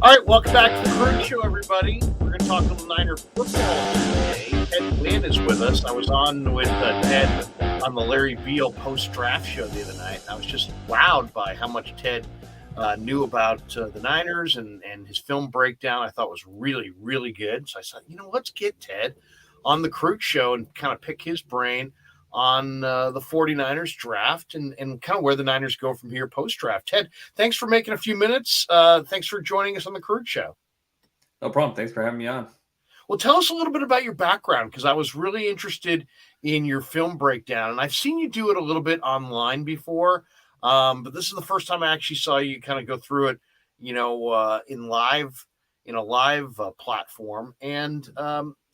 All right, welcome back to the Krueg Show, everybody. We're going to talk a little Niner football today. Ted Nguyen is with us. I was on with Ted on the Larry Beal post-draft show the other night. I was just wowed by how much Ted knew about the Niners and his film breakdown. I thought was really, really good. So I said, let's get Ted on the Krueg Show and kind of pick his brain on the 49ers draft and kind of where the Niners go from here post-draft. Ted, thanks for making a few minutes. Thanks for joining us on the Krueg Show. No problem. Thanks for having me on. Well, tell us a little bit about your background, because I was really interested in your film breakdown, and I've seen you do it a little bit online before, but this is the first time I actually saw you kind of go through it, in a live platform. And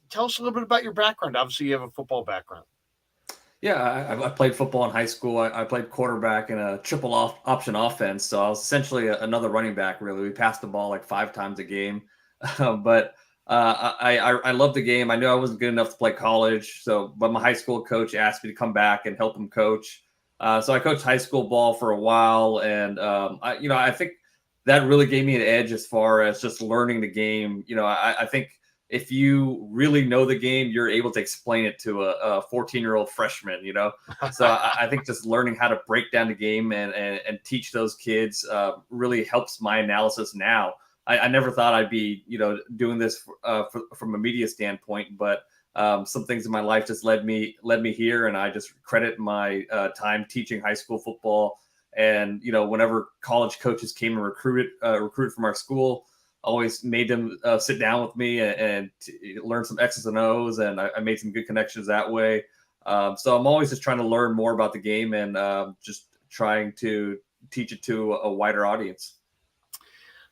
tell us a little bit about your background. Obviously, you have a football background. Yeah, I played football in high school. I played quarterback in a triple option offense, so I was essentially another running back, really. We passed the ball like 5 times a game. But I loved the game. I knew I wasn't good enough to play college, but my high school coach asked me to come back and help him coach. So I coached high school ball for a while, and I think that really gave me an edge as far as just learning the game. I think if you really know the game, you're able to explain it to a 14-year-old freshman, So I think just learning how to break down the game and teach those kids really helps my analysis now. I never thought I'd be, doing this from a media standpoint, but some things in my life just led me here, and I just credit my time teaching high school football. And whenever college coaches came and recruit from our school, always made them sit down with me and learn some X's and O's, and I made some good connections that way. So I'm always just trying to learn more about the game and just trying to teach it to a wider audience.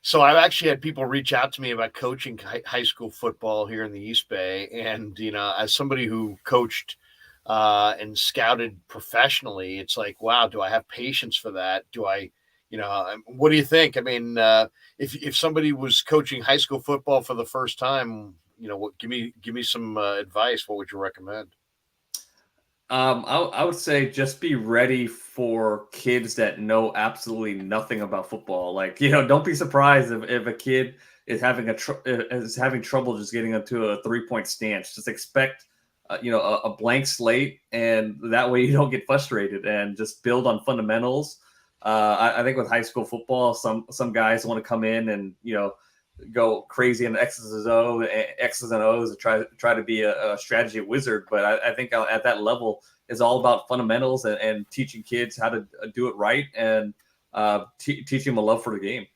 So I've actually had people reach out to me about coaching high school football here in the East Bay. And, as somebody who coached and scouted professionally, it's like, wow, do I have patience for that? Do I, what do you think? I mean, if somebody was coaching high school football for the first time, give me some advice. What would you recommend? I would say just be ready for kids that know absolutely nothing about football. Like, don't be surprised if a kid is having trouble just getting into a 3-point stance. Just expect, a blank slate, and that way you don't get frustrated, and just build on fundamentals. I think with high school football, some guys want to come in and go crazy in X's and O's and try to be a strategy wizard. But I think at that level is all about fundamentals and teaching kids how to do it right, and teaching them a love for the game.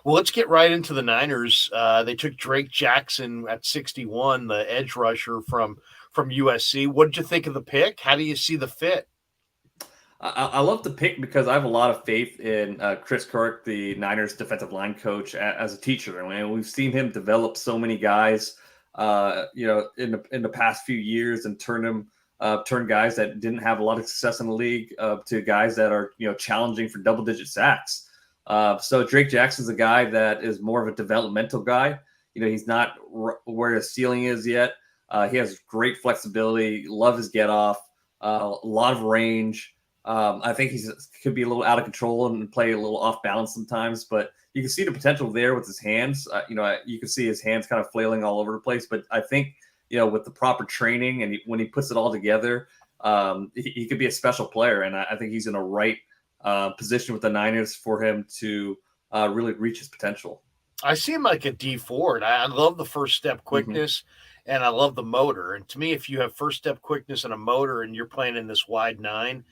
Well, let's get right into the Niners. They took Drake Jackson at 61, the edge rusher from USC. What did you think of the pick? How do you see the fit? I love the pick because I have a lot of faith in Chris Krueg, the Niners defensive line coach, as a teacher. I mean, we've seen him develop so many guys, in the past few years, and turn guys that didn't have a lot of success in the league to guys that are challenging for double-digit sacks. So Drake Jackson's a guy that is more of a developmental guy. He's not where his ceiling is yet. He has great flexibility, love his get off, a lot of range. I think could be a little out of control and play a little off balance sometimes, but you can see the potential there with his hands. You can see his hands kind of flailing all over the place, but I think, with the proper training and when he puts it all together, he could be a special player. And I think he's in the right position with the Niners for him to really reach his potential. I see him like a D Ford. I love the first step quickness, and I love the motor. And to me, if you have first step quickness and a motor and you're playing in this wide 9,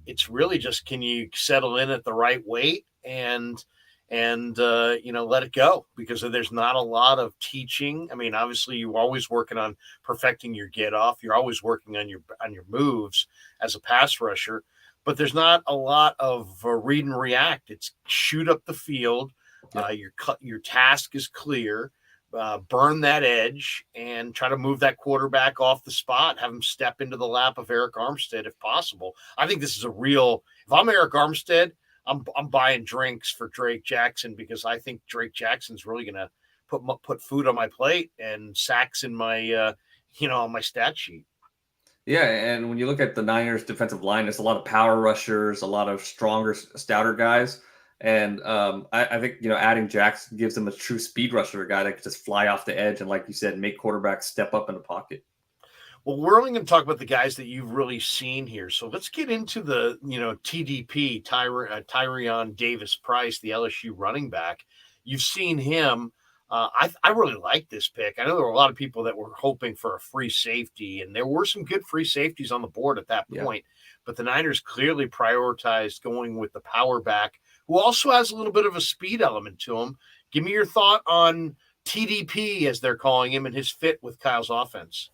it's really just, can you settle in at the right weight and let it go, because there's not a lot of teaching. I mean, obviously you're always working on perfecting your get off. You're always working on your moves as a pass rusher, but there's not a lot of read and react. It's shoot up the field. Your task is clear. Burn that edge and try to move that quarterback off the spot, have him step into the lap of Eric Armstead if possible. I think this is if I'm Eric Armstead, I'm buying drinks for Drake Jackson, because I think Drake Jackson's really going to put food on my plate and sacks in my, on my stat sheet. Yeah, and when you look at the Niners defensive line, there's a lot of power rushers, a lot of stronger, stouter guys. And I think, adding Jackson gives them a true speed rusher, a guy that could just fly off the edge and, like you said, make quarterbacks step up in the pocket. Well, we're only going to talk about the guys that you've really seen here. So let's get into the, TDP, Tyrion Davis Price, the LSU running back. You've seen him. I really like this pick. I know there were a lot of people that were hoping for a free safety, and there were some good free safeties on the board at that point. But the Niners clearly prioritized going with the power back, who also has a little bit of a speed element to him. Give me your thought on TDP, as they're calling him, and his fit with Kyle's offense.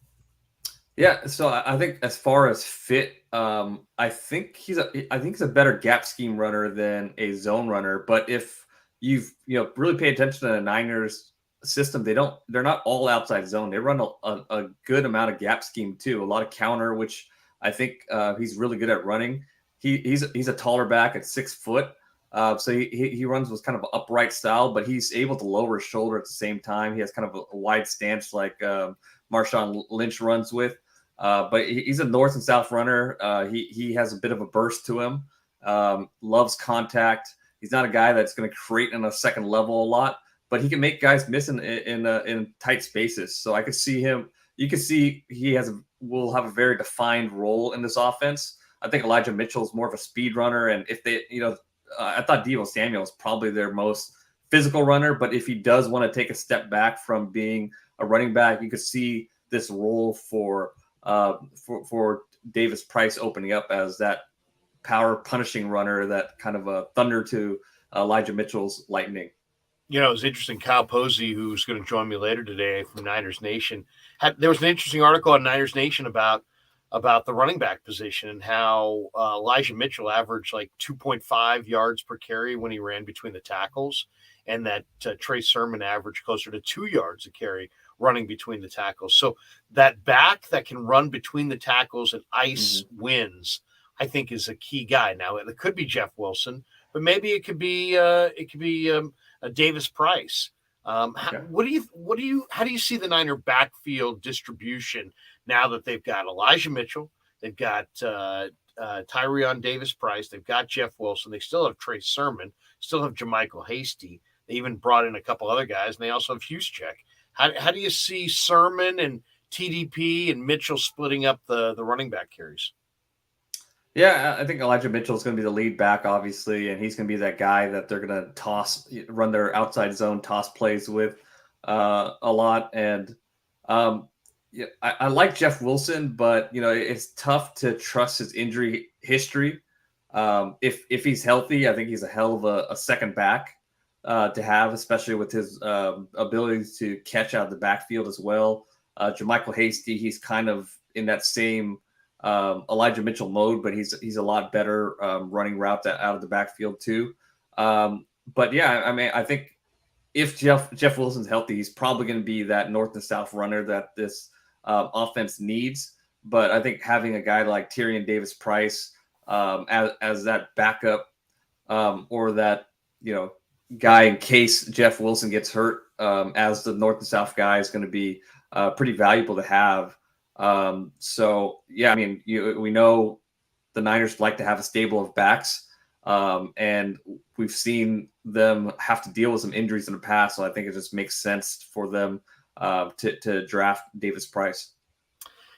Yeah, so I think as far as fit, I think he's a better gap scheme runner than a zone runner. But if you've really paid attention to the Niners system, they're not all outside zone. They run a good amount of gap scheme too, a lot of counter, which I think he's really good at running. He's a taller back at 6 foot. So he runs with kind of an upright style, but he's able to lower his shoulder at the same time. He has kind of a wide stance like Marshawn Lynch runs with. But he's a north and south runner. He has a bit of a burst to him. Loves contact. He's not a guy that's going to create in a second level a lot, but he can make guys miss in tight spaces. So I could see him. You can see will have a very defined role in this offense. I think Elijah Mitchell is more of a speed runner, and if they, I thought Deebo Samuel is probably their most physical runner. But if he does want to take a step back from being a running back, you could see this role for Davis Price opening up as that power punishing runner, that kind of a thunder to Elijah Mitchell's lightning. It was interesting. Kyle Posey, who's going to join me later today from Niners Nation, there was an interesting article on Niners Nation about the running back position and how Elijah Mitchell averaged like 2.5 yards per carry when he ran between the tackles, and that Trey Sermon averaged closer to 2 yards a carry running between the tackles. So that back that can run between the tackles and ice wins, I think, is a key guy. Now it could be Jeff Wilson, but maybe it could be Davis Price. How do you see the Niner backfield distribution now that they've got Elijah Mitchell, they've got Tyrion Davis Price, they've got Jeff Wilson, they still have Trey Sermon, still have Jermichael Hasty. They even brought in a couple other guys, and they also have Juszczyk. How do you see Sermon and TDP and Mitchell splitting up the running back carries? Yeah, I think Elijah Mitchell is going to be the lead back, obviously, and he's going to be that guy that they're going to run their outside zone toss plays with a lot. And I like Jeff Wilson, but it's tough to trust his injury history. If he's healthy, I think he's a hell of a second back to have, especially with his abilities to catch out of the backfield as well. Jermichael Hasty, he's kind of in that same Elijah Mitchell mode, but he's a lot better running route out of the backfield too. But yeah, I mean, I think if Jeff Wilson's healthy, he's probably going to be that north and south runner that this offense needs. But I think having a guy like Tyrion Davis Price as that backup or that guy in case Jeff Wilson gets hurt as the north and south guy is going to be pretty valuable to have. So yeah, I mean, we know the Niners like to have a stable of backs, and we've seen them have to deal with some injuries in the past. So I think it just makes sense for them to draft Davis Price.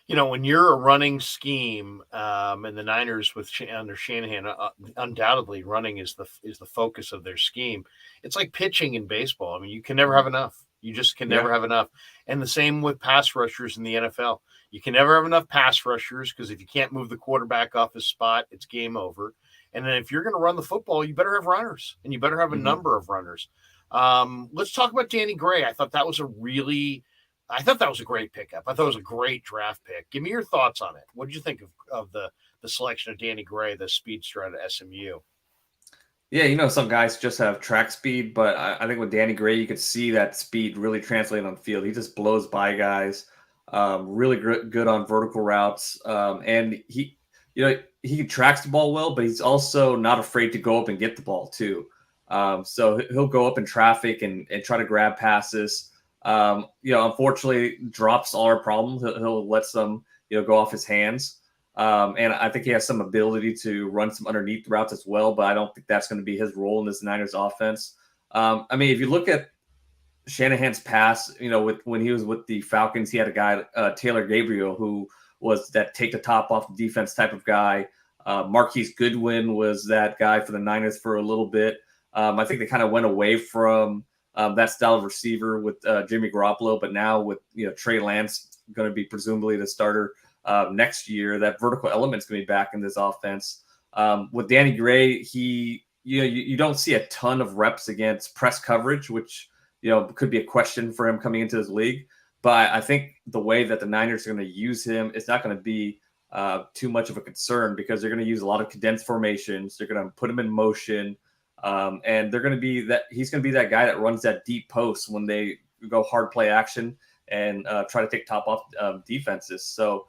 When you're a running scheme, and the Niners under Shanahan, undoubtedly running is the focus of their scheme. It's like pitching in baseball. I mean, you can never have enough. You just can never have enough. And the same with pass rushers in the NFL. You can never have enough pass rushers because if you can't move the quarterback off his spot, it's game over. And then if you're going to run the football, you better have runners, and you better have a number of runners. Let's talk about Danny Gray. I thought that was a great pickup. I thought it was a great draft pick. Give me your thoughts on it. What did you think of the selection of Danny Gray, the speedster out of SMU? Yeah, some guys just have track speed, but I think with Danny Gray, you could see that speed really translate on the field. He just blows by guys, really good on vertical routes, and he tracks the ball well, but he's also not afraid to go up and get the ball too. So he'll go up in traffic and try to grab passes. Unfortunately, drops are a problem. He'll let some go off his hands. And I think he has some ability to run some underneath routes as well, but I don't think that's going to be his role in this Niners offense. I mean, if you look at Shanahan's past, when he was with the Falcons, he had a guy, Taylor Gabriel, who was that take the top off the defense type of guy. Marquise Goodwin was that guy for the Niners for a little bit. I think they kind of went away from that style of receiver with Jimmy Garoppolo, but now with Trey Lance going to be presumably the starter next year, that vertical element's going to be back in this offense. With Danny Gray, you don't see a ton of reps against press coverage, which could be a question for him coming into this league. But I think the way that the Niners are going to use him, it's not going to be too much of a concern because they're going to use a lot of condensed formations. They're going to put him in motion, and they're going to be that he's going to be that guy that runs that deep post when they go hard play action and try to take top off defenses. So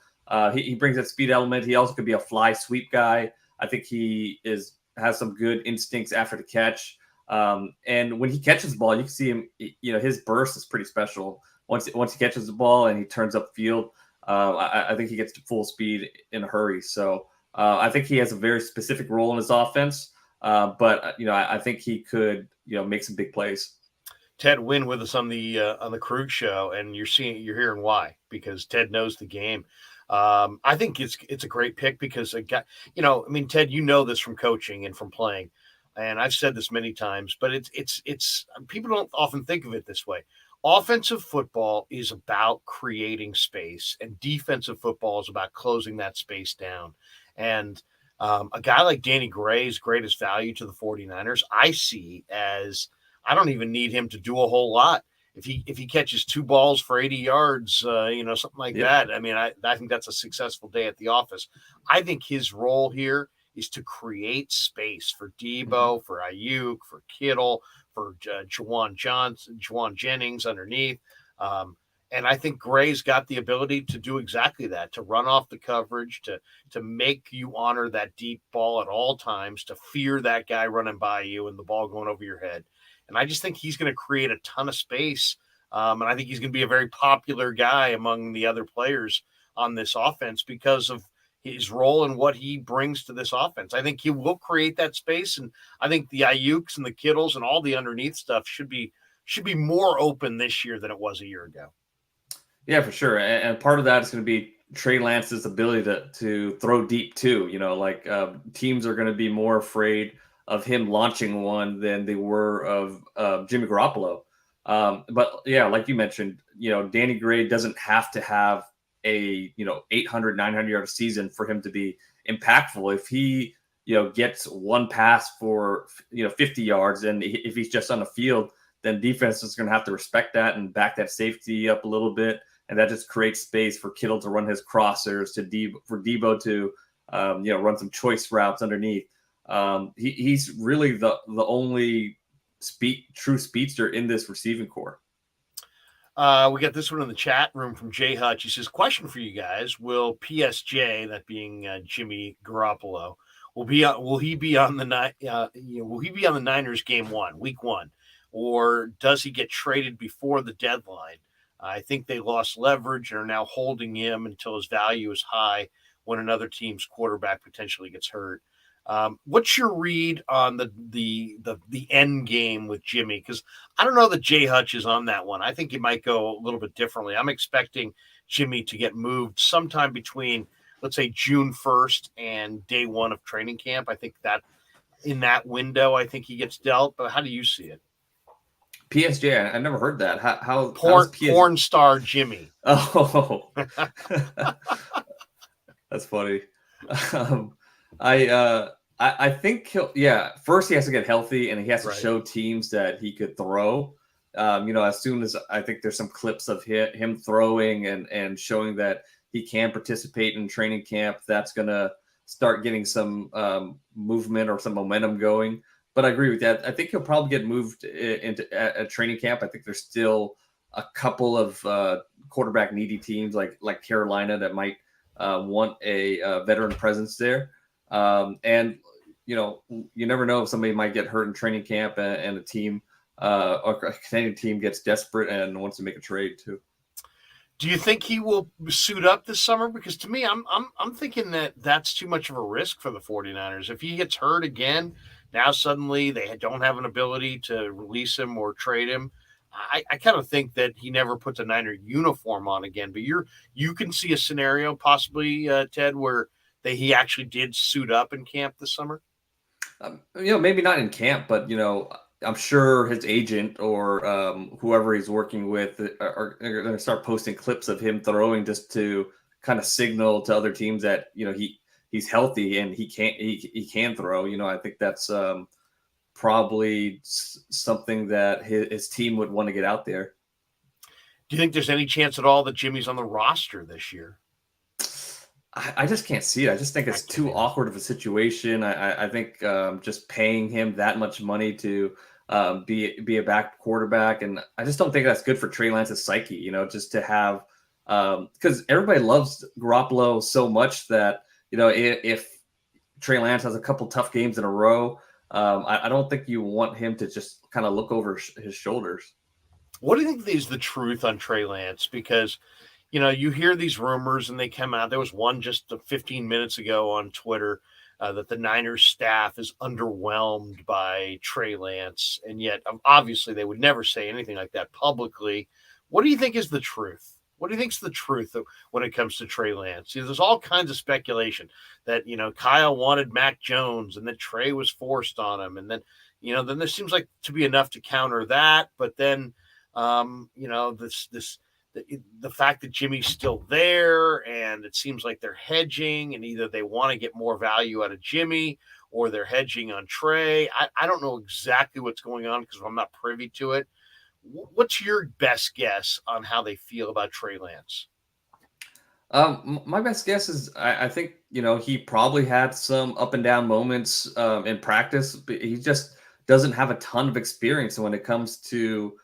he brings that speed element. He also could be a fly sweep guy. I think he has some good instincts after the catch. And when he catches the ball, you can see him, his burst is pretty special. Once he catches the ball and he turns up field, I think he gets to full speed in a hurry. So I think he has a very specific role in his offense. But I think he could, make some big plays. Ted Nguyen with us on the Krueg show, and you're hearing why, because Ted knows the game. I think it's a great pick because a guy, Ted, this from coaching and from playing. And I've said this many times, but it's people don't often think of it this way. Offensive football is about creating space, and defensive football is about closing that space down. And a guy like Danny Gray's greatest value to the 49ers, I see as I don't even need him to do a whole lot. If he catches 2 balls for 80 yards, something like that, I mean, I think that's a successful day at the office. I think his role here is to create space for Deebo, for Ayuk, for Kittle, for Juwan Jennings underneath. And I think Gray's got the ability to do exactly that, to run off the coverage, to make you honor that deep ball at all times, to fear that guy running by you and the ball going over your head. And I just think he's going to create a ton of space. And I think he's going to be a very popular guy among the other players on this offense because of his role and what he brings to this offense. I think he will create that space, and I think the Ayuks and the Kittles and all the underneath stuff should be more open this year than it was a year ago. Yeah, for sure. And part of that is going to be Trey Lance's ability to throw deep too. Teams are going to be more afraid of him launching one than they were of Jimmy Garoppolo. But yeah, like you mentioned, Danny Gray doesn't have to have a 800, 900 yard season for him to be impactful. If he gets one pass for 50 yards, and if he's just on the field, then defense is going to have to respect that and back that safety up a little bit, and that just creates space for Kittle to run his crossers, for Deebo to run some choice routes underneath. He's really the only true speedster in this receiving core. We got this one in the chat room from Jay Hutch. He says, question for you guys. Will PSJ, that being Jimmy Garoppolo, will he be on the Niners game 1, week 1, or does he get traded before the deadline? I think they lost leverage and are now holding him until his value is high when another team's quarterback potentially gets hurt. What's your read on the end game with Jimmy? Because I don't know that Jay Hutch is on that one. I think it might go a little bit differently. I'm expecting Jimmy to get moved sometime between, let's say, June 1st and day 1 of training camp. I think that in that window, I think he gets dealt. But how do you see it? PSJ, I've never heard that. How porn star Jimmy? Oh, that's funny. I think first he has to get healthy and he has to show teams that he could throw. As soon as I think there's some clips of him throwing and showing that he can participate in training camp, that's going to start getting some movement or some momentum going. But I agree with that. I think he'll probably get moved into a training camp. I think there's still a couple of quarterback needy teams like Carolina that might want a veteran presence there. And you never know if somebody might get hurt in training camp and a team or a Canadian team gets desperate and wants to make a trade too. Do you think he will suit up this summer? Because to me, I'm thinking that that's too much of a risk for the 49ers. If he gets hurt again, now suddenly they don't have an ability to release him or trade him. I kind of think that he never puts a Niner uniform on again. But you can see a scenario possibly, Ted, where he actually did suit up in camp this summer. Maybe not in camp, but I'm sure his agent or whoever he's working with are going to start posting clips of him throwing just to kind of signal to other teams that he's healthy and he can throw. I think that's probably something that his team would want to get out there. Do you think there's any chance at all that Jimmy's on the roster this year? I just can't see it. I just think it's too awkward of a situation. I think just paying him that much money to be a back quarterback, and I just don't think that's good for Trey Lance's psyche. Just to have because everybody loves Garoppolo so much that if Trey Lance has a couple tough games in a row, I don't think you want him to just kind of look over his shoulders. What do you think is the truth on Trey Lance? Because you hear these rumors and they come out. There was one just 15 minutes ago on Twitter that the Niners staff is underwhelmed by Trey Lance. And yet, obviously, they would never say anything like that publicly. What do you think is the truth? What do you think is the truth when it comes to Trey Lance? There's all kinds of speculation that, Kyle wanted Mac Jones and that Trey was forced on him. And then, then there seems like to be enough to counter that. But then, the fact that Jimmy's still there and it seems like they're hedging and either they want to get more value out of Jimmy or they're hedging on Trey. I don't know exactly what's going on because I'm not privy to it. What's your best guess on how they feel about Trey Lance? My best guess is I think, he probably had some up and down moments in practice, but he just doesn't have a ton of experience when it comes to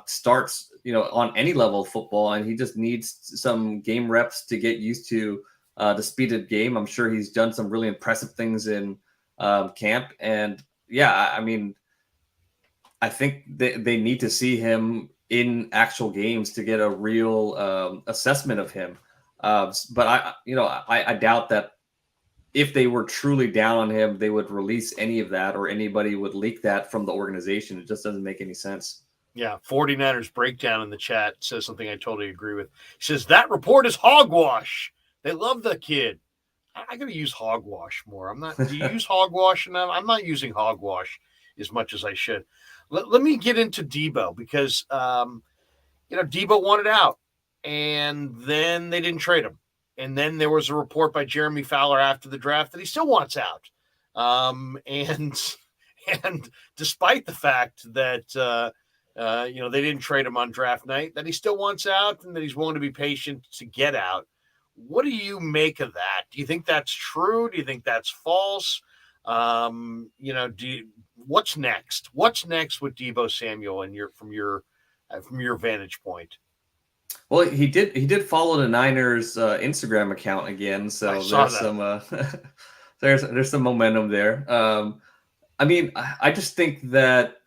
starts, on any level of football, and he just needs some game reps to get used to the speed of the game. I'm sure he's done some really impressive things in camp, and yeah, I mean, I think they need to see him in actual games to get a real assessment of him. But I doubt that if they were truly down on him, they would release any of that or anybody would leak that from the organization. It just doesn't make any sense. Yeah, 49ers breakdown in the chat says something I totally agree with. He says, that report is hogwash. They love the kid. I got to use hogwash more. I'm not, do you use hogwash? And I'm not using hogwash as much as I should. Let me get into Deebo because, Deebo wanted out and then they didn't trade him. And then there was a report by Jeremy Fowler after the draft that he still wants out. And despite the fact that, they didn't trade him on draft night, that he still wants out and that he's willing to be patient to get out. What do you make of that? Do you think that's true? Do you think that's false? What's next? What's next with Deebo Samuel and from your vantage point? Well, he did follow the Niners Instagram account again, so there's some there's some momentum there. I mean, I just think that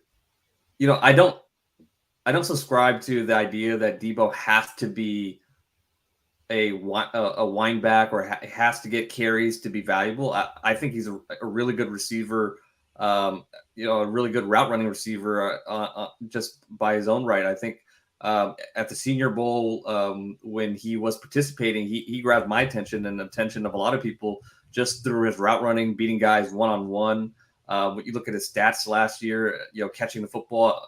I don't subscribe to the idea that Deebo has to be a wineback or has to get carries to be valuable. I think he's a really good receiver, a really good route running receiver just by his own right. I think at the Senior Bowl when he was participating, he grabbed my attention and the attention of a lot of people just through his route running, beating guys one-on-one. When you look at his stats last year, catching the football,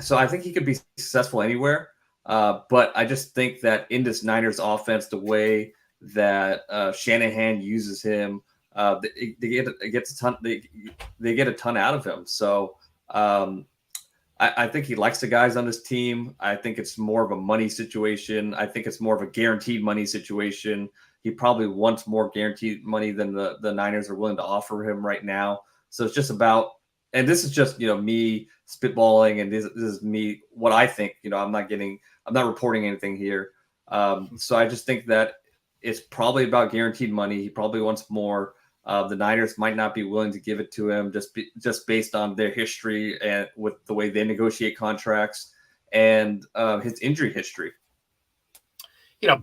so I think he could be successful anywhere. But I just think that in this Niners offense, the way that Shanahan uses him, they get a ton out of him. So I think he likes the guys on his team. I think it's more of a money situation. I think it's more of a guaranteed money situation. He probably wants more guaranteed money than the Niners are willing to offer him right now. So it's just about, and this is just, me spitballing, and this is me, what I think. I'm not reporting anything here. So I just think that it's probably about guaranteed money. He probably wants more. The Niners might not be willing to give it to him just based on their history and with the way they negotiate contracts. and his injury history.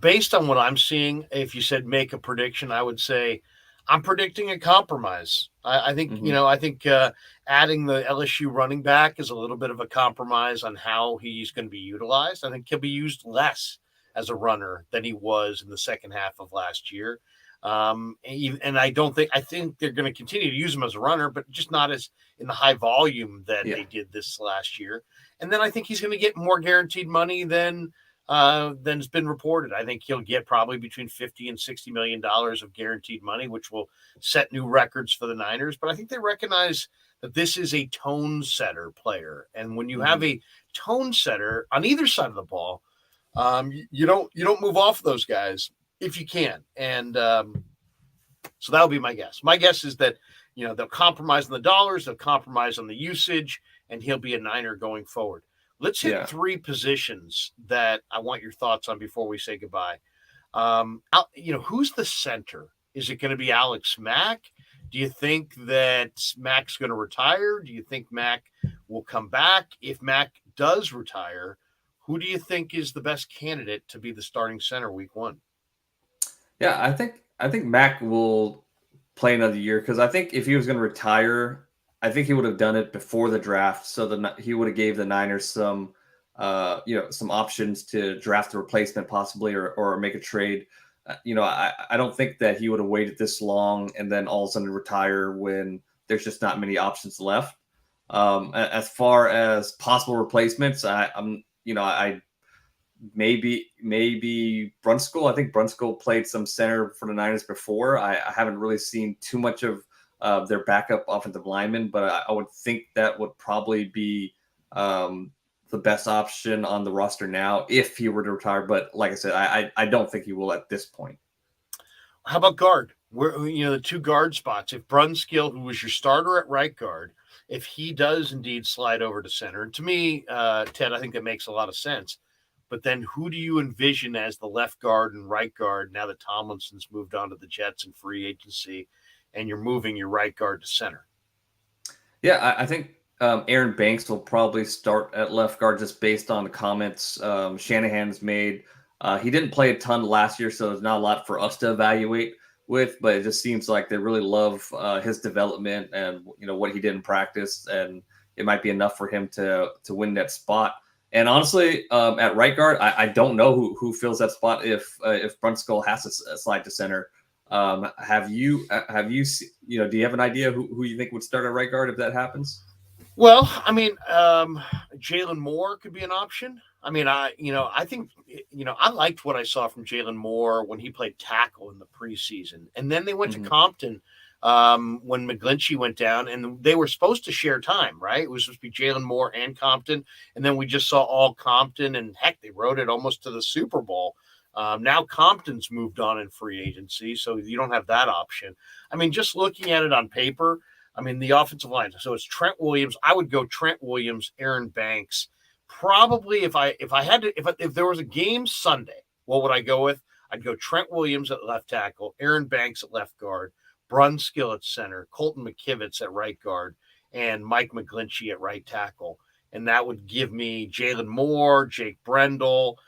Based on what I'm seeing, if you said make a prediction, I would say I'm predicting a compromise. I think, Mm-hmm. adding the LSU running back is a little bit of a compromise on how he's going to be utilized. I think he'll be used less as a runner than he was in the second half of last year. And I think they're going to continue to use him as a runner, but just not as in the high volume that Yeah. they did this last year. And then I think he's going to get more guaranteed money than's been reported. I think he'll get probably between $50 and $60 million of guaranteed money, which will set new records for the Niners. But I think they recognize that this is a tone setter player, and when you have Mm-hmm. a tone setter on either side of the ball, you don't move off those guys if you can. And so that would be my guess. My guess is that they'll compromise on the dollars, they'll compromise on the usage, and he'll be a Niner going forward. Let's hit Yeah. three positions that I want your thoughts on before we say goodbye. Who's the center? Is it going to be Alex Mack? Do you think that Mack's going to retire? Do you think Mack will come back? If Mack does retire, who do you think is the best candidate to be the starting center week one? Yeah, I think Mac will play another year because I think if he was going to retire, I think he would have done it before the draft, so he would have gave the Niners some options to draft a replacement possibly or make a trade. I don't think that he would have waited this long and then all of a sudden retire when there's just not many options left. As far as possible replacements, I maybe Brunskill. I think Brunskill played some center for the Niners before. I haven't really seen too much of their backup offensive lineman, but I would think that would probably be the best option on the roster now if he were to retire. But like I said, I don't think he will at this point. How about guard? Where the two guard spots. If Brunskill, who was your starter at right guard, if he does indeed slide over to center, and to me, Ted, I think that makes a lot of sense. But then who do you envision as the left guard and right guard now that Tomlinson's moved on to the Jets in free agency and you're moving your right guard to center? Yeah, I think Aaron Banks will probably start at left guard just based on the comments Shanahan's made. He didn't play a ton last year, so there's not a lot for us to evaluate with, but it just seems like they really love his development and what he did in practice, and it might be enough for him to win that spot. And honestly, at right guard, I don't know who fills that spot if Brunskill has to slide to center. Do you have an idea who you think would start at right guard if that happens? Well, I mean, Jalen Moore could be an option. I mean, I think, I liked what I saw from Jalen Moore when he played tackle in the preseason. And then they went to Mm-hmm. Compton when McGlinchey went down, and they were supposed to share time, right? It was supposed to be Jalen Moore and Compton. And then we just saw all Compton, and heck, they rode it almost to the Super Bowl. Now Compton's moved on in free agency, so you don't have that option. I mean, just looking at it on paper, I mean, the offensive line. So it's Trent Williams. I would go Trent Williams, Aaron Banks. Probably if there was a game Sunday, what would I go with? I'd go Trent Williams at left tackle, Aaron Banks at left guard, Brunskill at center, Colton McKivitz at right guard, and Mike McGlinchey at right tackle. And that would give me Jalen Moore, Jake Brendel,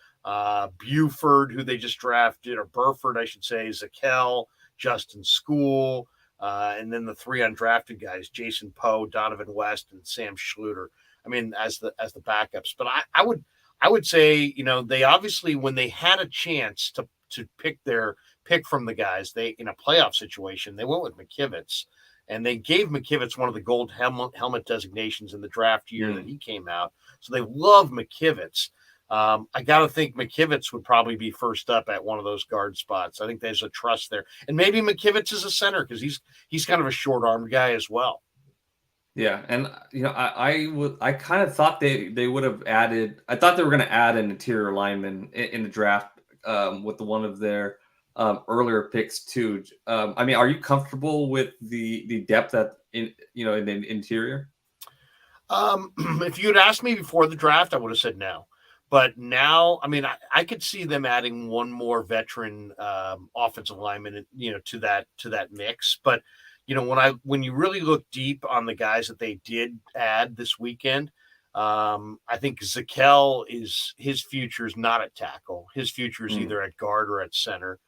Buford, who they just drafted, or Burford, I should say, Zakel, Justin School, and then the three undrafted guys, Jason Poe, Donovan West, and Sam Schluter. I mean, as the backups. But I would say, they obviously, when they had a chance to pick from the guys, they in a playoff situation, they went with McKivitz. And they gave McKivitz one of the gold helmet designations in the draft year that he came out. So they love McKivitz. I got to think McKivitz would probably be first up at one of those guard spots. I think there's a trust there. And maybe McKivitz is a center because he's kind of a short-armed guy as well. Yeah, and I kind of thought they would have added. I thought they were going to add an interior lineman in the draft with one of their earlier picks too. I mean, are you comfortable with the depth in the interior? If you'd asked me before the draft, I would have said no. But now, I mean, I could see them adding one more veteran offensive lineman, to that mix. But when you really look deep on the guys that they did add this weekend, I think Zakel his future is not at tackle. His future is Mm. either at guard or at center.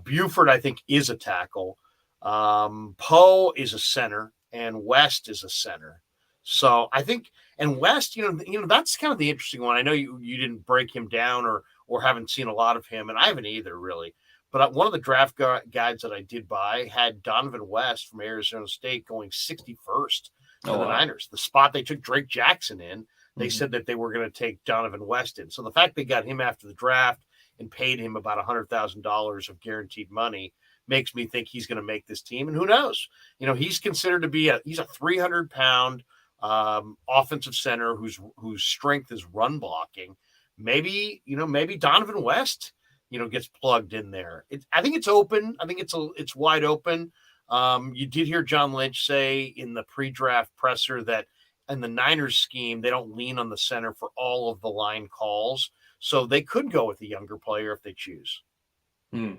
Buford, I think, is a tackle. Poe is a center, and West is a center. So I think, and West, that's kind of the interesting one. I know you didn't break him down or haven't seen a lot of him, and I haven't either really. But one of the draft guides that I did buy had Donovan West from Arizona State going 61st to Oh the wow. Niners. The spot they took Drake Jackson in, they Hmm. said that they were going to take Donovan West in. So the fact they got him after the draft and paid him about $100,000 of guaranteed money makes me think he's going to make this team. And who knows? He's considered to be he's a 300-pound offensive center whose strength is run blocking. Maybe Donovan West, gets plugged in there. I think it's open. I think it's wide open. You did hear John Lynch say in the pre-draft presser that in the Niners scheme, they don't lean on the center for all of the line calls. So they could go with a younger player if they choose. Mm.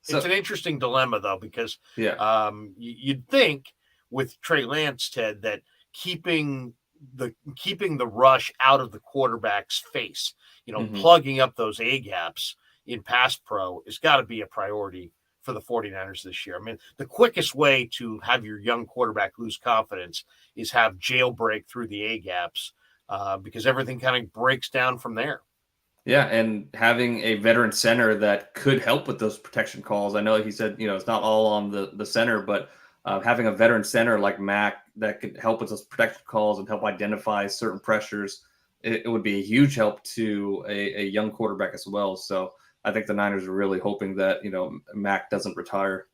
It's So an interesting dilemma, though, because yeah. you'd think with Trey Lance, Ted, that keeping the rush out of the quarterback's face, Hmm. plugging up those A gaps in pass pro has got to be a priority for the 49ers this year. I mean, the quickest way to have your young quarterback lose confidence is have jailbreak through the A gaps because everything kind of breaks down from there. Yeah, and having a veteran center that could help with those protection calls. I know he said, it's not all on the center, but having a veteran center like Mac that could help with those protection calls and help identify certain pressures, it would be a huge help to a young quarterback as well. So I think the Niners are really hoping that, Mac doesn't retire.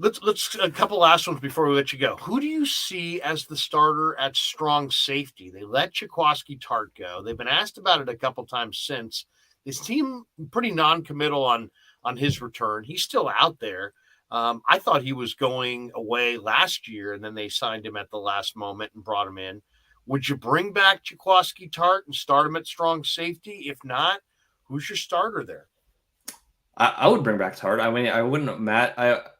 Let's a couple last ones before we let you go. Who do you see as the starter at strong safety? They let Jaquaski Tart go. They've been asked about it a couple times since. His team pretty non-committal on his return. He's still out there. I thought he was going away last year, and then they signed him at the last moment and brought him in. Would you bring back Jaquaski Tart and start him at strong safety? If not, who's your starter there? I would bring back Tart. I mean, I wouldn't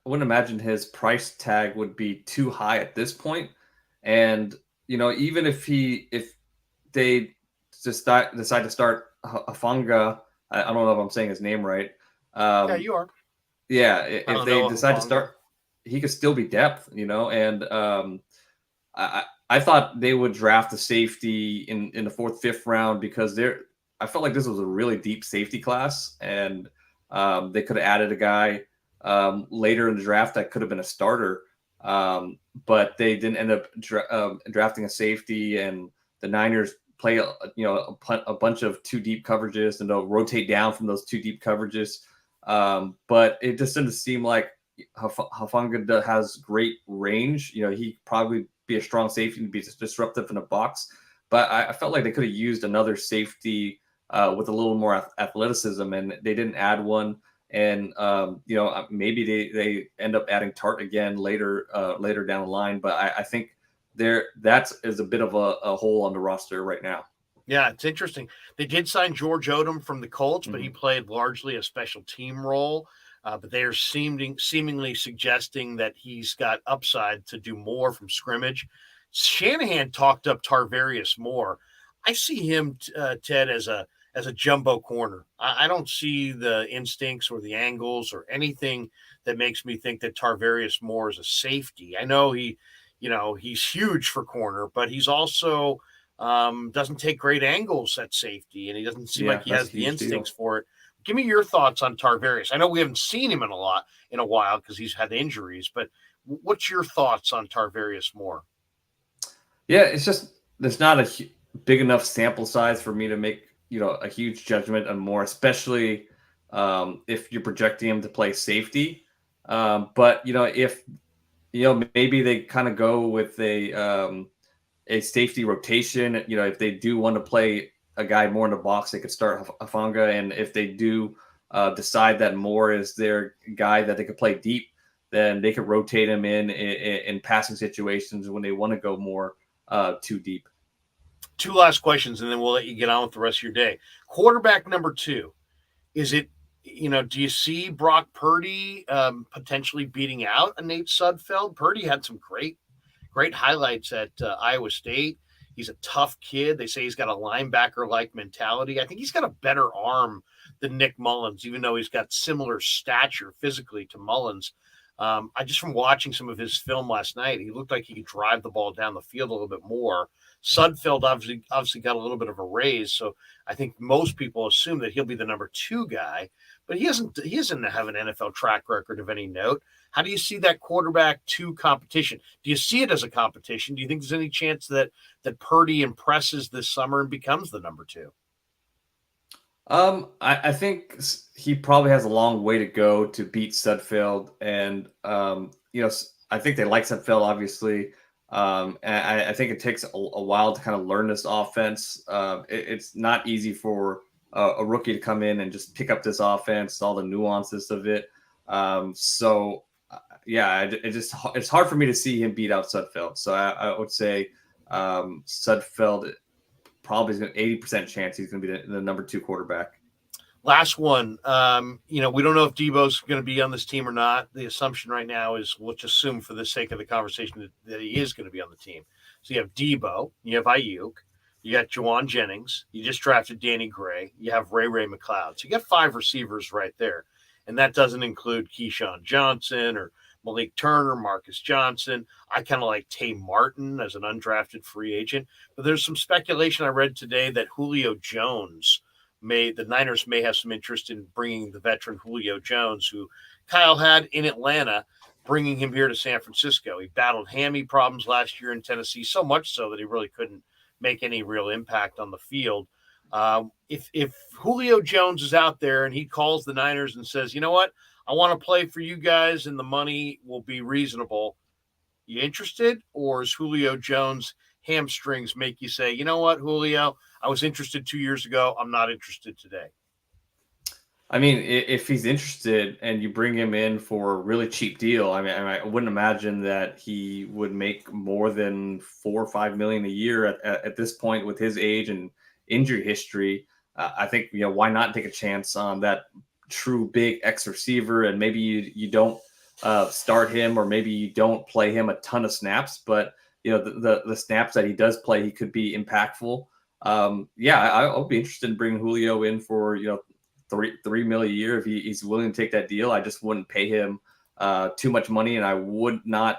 imagine his price tag would be too high at this point. And even if they just decide to start Hafanga, I don't know if I'm saying his name right. Yeah, Um, you are. yeah, I if don't they know decide to Hufanga. start, he could still be depth, and I thought they would draft the safety in the fourth, fifth round because I felt like this was a really deep safety class, and they could have added a guy later in the draft that could have been a starter, but they didn't end up drafting a safety, and the Niners play a bunch of two deep coverages, and they'll rotate down from those two deep coverages. But it just didn't seem like Hafanga has great range. He probably be a strong safety and be disruptive in the box. But I felt like they could have used another safety with a little more athleticism, and they didn't add one. And maybe they end up adding Tart again later down the line. But I think that is a bit of a hole on the roster right now. Yeah, it's interesting. They did sign George Odom from the Colts, but he Hmm. played largely a special team role. But they are seemingly suggesting that he's got upside to do more from scrimmage. Shanahan talked up Tarvarius Moore. I see him, Ted, as a jumbo corner. I don't see the instincts or the angles or anything that makes me think that Tarvarius Moore is a safety. I know he's huge for corner, but he's also doesn't take great angles at safety, and he doesn't seem like Yeah, he that's a has the huge instincts deal. for it. Give me your thoughts on Tarvarius. I know we haven't seen him in a while because he's had injuries, but what's your thoughts on Tarvarius Moore? Yeah, it's just there's not a big enough sample size for me to make a huge judgment on more, especially if you're projecting him to play safety. But if maybe they kind of go with a safety rotation. If they do want to play a guy more in the box, they could start Hafanga, and if they do decide that Moore is their guy that they could play deep, then they could rotate him in passing situations when they want to go more too deep. Two last questions, and then we'll let you get on with the rest of your day. Quarterback number two, is it? Do you see Brock Purdy potentially beating out a Nate Sudfeld? Purdy had some great highlights at Iowa State. He's a tough kid. They say he's got a linebacker-like mentality. I think he's got a better arm than Nick Mullins, even though he's got similar stature physically to Mullins. I just from watching some of his film last night, he looked like he could drive the ball down the field a little bit more. Sudfeld obviously got a little bit of a raise, so I think most people assume that he'll be the number 2 guy, but he doesn't have an NFL track record of any note. How do you see that quarterback 2 competition? Do you see it as a competition? Do you think there's any chance that Purdy impresses this summer and becomes the number 2? I think he probably has a long way to go to beat Sudfeld, and I think they like Sudfeld obviously, and I think it takes a while to kind of learn this offense. It's not easy for a rookie to come in and just pick up this offense, all the nuances of it. Yeah, it's hard for me to see him beat out Sudfeld. So I would say Sudfeld probably is an 80% chance he's going to be the number 2 quarterback. Last one. We don't know if Deebo's going to be on this team or not. The assumption right now is, let's assume for the sake of the conversation that he is going to be on the team. So you have Deebo, you have Ayuk, you got Juwan Jennings, you just drafted Danny Gray, you have Ray McLeod. So you got 5 receivers right there. And that doesn't include Keyshawn Johnson or Malik Turner, Marcus Johnson. I kind of like Tay Martin as an undrafted free agent. But there's some speculation I read today that Julio Jones the Niners may have some interest in bringing the veteran Julio Jones, who Kyle had in Atlanta, bringing him here to San Francisco. He battled hammy problems last year in Tennessee, so much so that he really couldn't make any real impact on the field. If Julio Jones is out there and he calls the Niners and says, you know what, I want to play for you guys and the money will be reasonable, you interested? Or is Julio Jones hamstrings make you say, you know what, Julio, I was interested 2 years ago, I'm not interested today? I mean, if he's interested and you bring him in for a really cheap deal, I wouldn't imagine that he would make more than $4 or $5 million a year at this point with his age and injury history. I think, why not take a chance on that true big X receiver, and maybe you don't start him, or maybe you don't play him a ton of snaps, but the snaps that he does play, he could be impactful. I'll be interested in bringing Julio in for $3 million a year if he's willing to take that deal. I just wouldn't pay him too much money, and I would not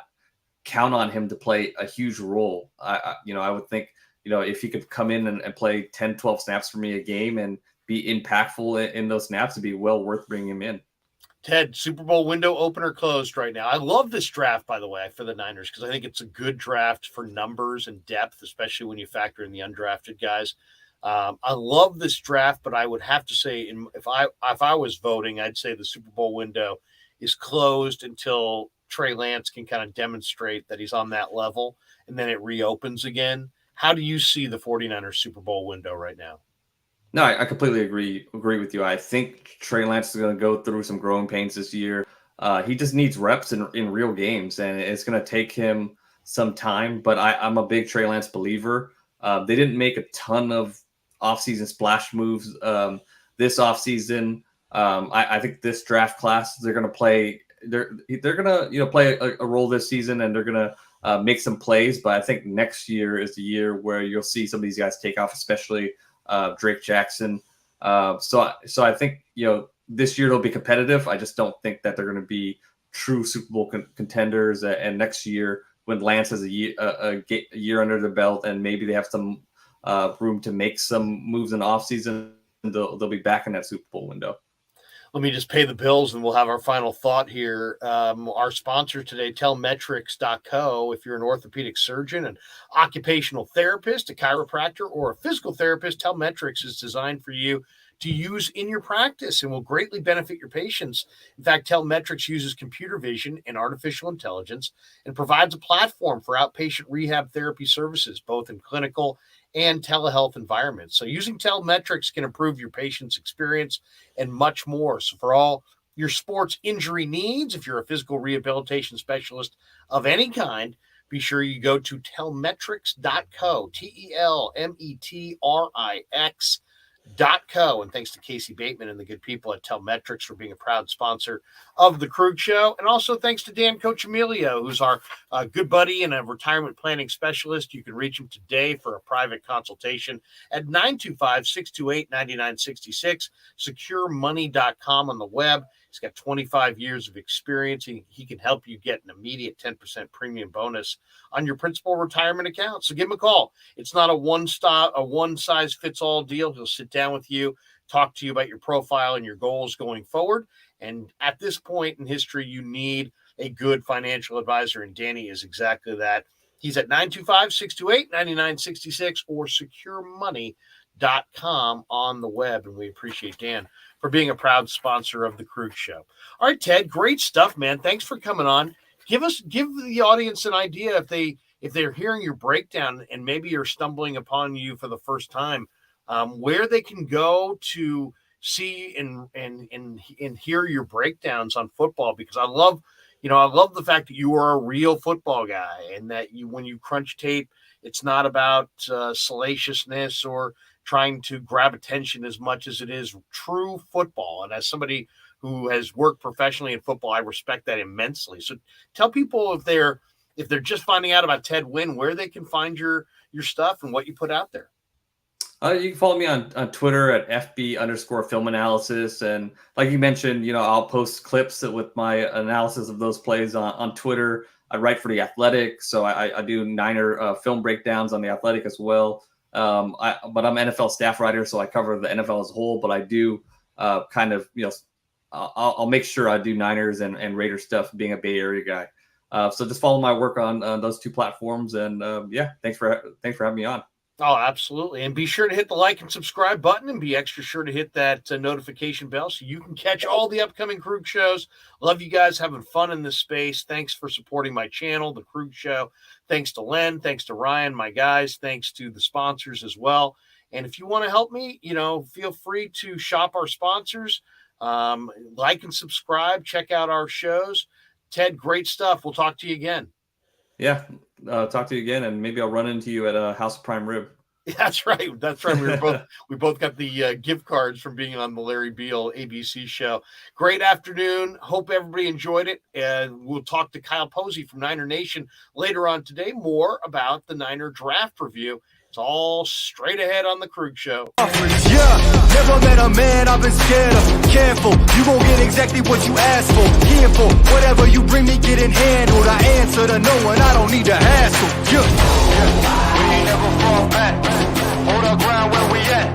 count on him to play a huge role. I would think if he could come in and play 10, 12 snaps for me a game and be impactful in those snaps, it'd be well worth bringing him in. Ted, Super Bowl window opener closed right now. I love this draft, by the way, for the Niners, because I think it's a good draft for numbers and depth, especially when you factor in the undrafted guys. I love this draft, but I would have to say, if I was voting, I'd say the Super Bowl window is closed until Trey Lance can kind of demonstrate that he's on that level, and then it reopens again. How do you see the 49ers Super Bowl window right now? No, I completely agree with you. I think Trey Lance is going to go through some growing pains this year. He just needs reps in real games, and it's going to take him some time. But I'm a big Trey Lance believer. They didn't make a ton of offseason splash moves this offseason. I think this draft class, they're going to play. They're going to play a role this season, and they're going to make some plays. But I think next year is the year where you'll see some of these guys take off, especially Drake Jackson. So I think this year they'll be competitive. I just don't think that they're going to be true Super Bowl contenders. And next year, when Lance has a year under their belt, and maybe they have some room to make some moves in the offseason, they'll be back in that Super Bowl window. Let me just pay the bills and we'll have our final thought here. Our sponsor today, tellmetrics.co. If you're an orthopedic surgeon, an occupational therapist, a chiropractor, or a physical therapist, Tellmetrics is designed for you to use in your practice and will greatly benefit your patients. In fact, Tellmetrics uses computer vision and artificial intelligence and provides a platform for outpatient rehab therapy services, both in clinical and telehealth environments. So using Tellmetrics can improve your patient's experience and much more. So for all your sports injury needs, if you're a physical rehabilitation specialist of any kind, be sure you go to tellmetrics.co, Co. And thanks to Casey Bateman and the good people at Telmetrics for being a proud sponsor of the Krueg Show. And also thanks to Dan Coach Emilio, who's our good buddy and a retirement planning specialist. You can reach him today for a private consultation at 925-628-9966, securemoney.com on the web. He's got 25 years of experience. He can help you get an immediate 10% premium bonus on your principal retirement account. So give him a call. It's not a one-size-fits-all deal. He'll sit down with you, talk to you about your profile and your goals going forward. And at this point in history, you need a good financial advisor, and Danny is exactly that. He's at 925-628-9966 or securemoney.com on the web, and we appreciate Dan for being a proud sponsor of the Krueg Show. All right, Ted, great stuff, man. Thanks for coming on. Give the audience an idea if they're hearing your breakdown and maybe you're stumbling upon you for the first time, where they can go to see and hear your breakdowns on football, because I love the fact that you are a real football guy and that when you crunch tape, it's not about salaciousness or trying to grab attention as much as it is true football. And as somebody who has worked professionally in football, I respect that immensely. So tell people if they're just finding out about Ted Nguyen, where they can find your stuff and what you put out there. You can follow me on Twitter at FB_film analysis. And like you mentioned, I'll post clips with my analysis of those plays on Twitter. I write for The Athletic, so I do Niner film breakdowns on The Athletic as well. But I'm an NFL staff writer, so I cover the NFL as a whole, but I do I'll make sure I do Niners and Raiders stuff, being a Bay Area guy. So just follow my work on those two platforms. And thanks for having me on. Oh, absolutely. And be sure to hit the like and subscribe button, and be extra sure to hit that notification bell so you can catch all the upcoming Krueg shows. Love you guys having fun in this space. Thanks for supporting my channel, The Krueg Show. Thanks to Len. Thanks to Ryan, my guys. Thanks to the sponsors as well. And if you want to help me, feel free to shop our sponsors. Like and subscribe. Check out our shows. Ted, great stuff. We'll talk to you again. Yeah, talk to you again, and maybe I'll run into you at a House of Prime Rib. That's right. We both got the gift cards from being on the Larry Beal ABC show. Great afternoon. Hope everybody enjoyed it. And we'll talk to Kyle Posey from Niner Nation later on today, more about the Niner draft review. It's all straight ahead on the Krueg Show. Yeah, never met a man I've been scared of. Careful, you won't get exactly what you asked for. Here for whatever you bring me, getting handled. I answer to no one, I don't need to hassle. Yeah, we ain't never fall back. Hold our ground where we at.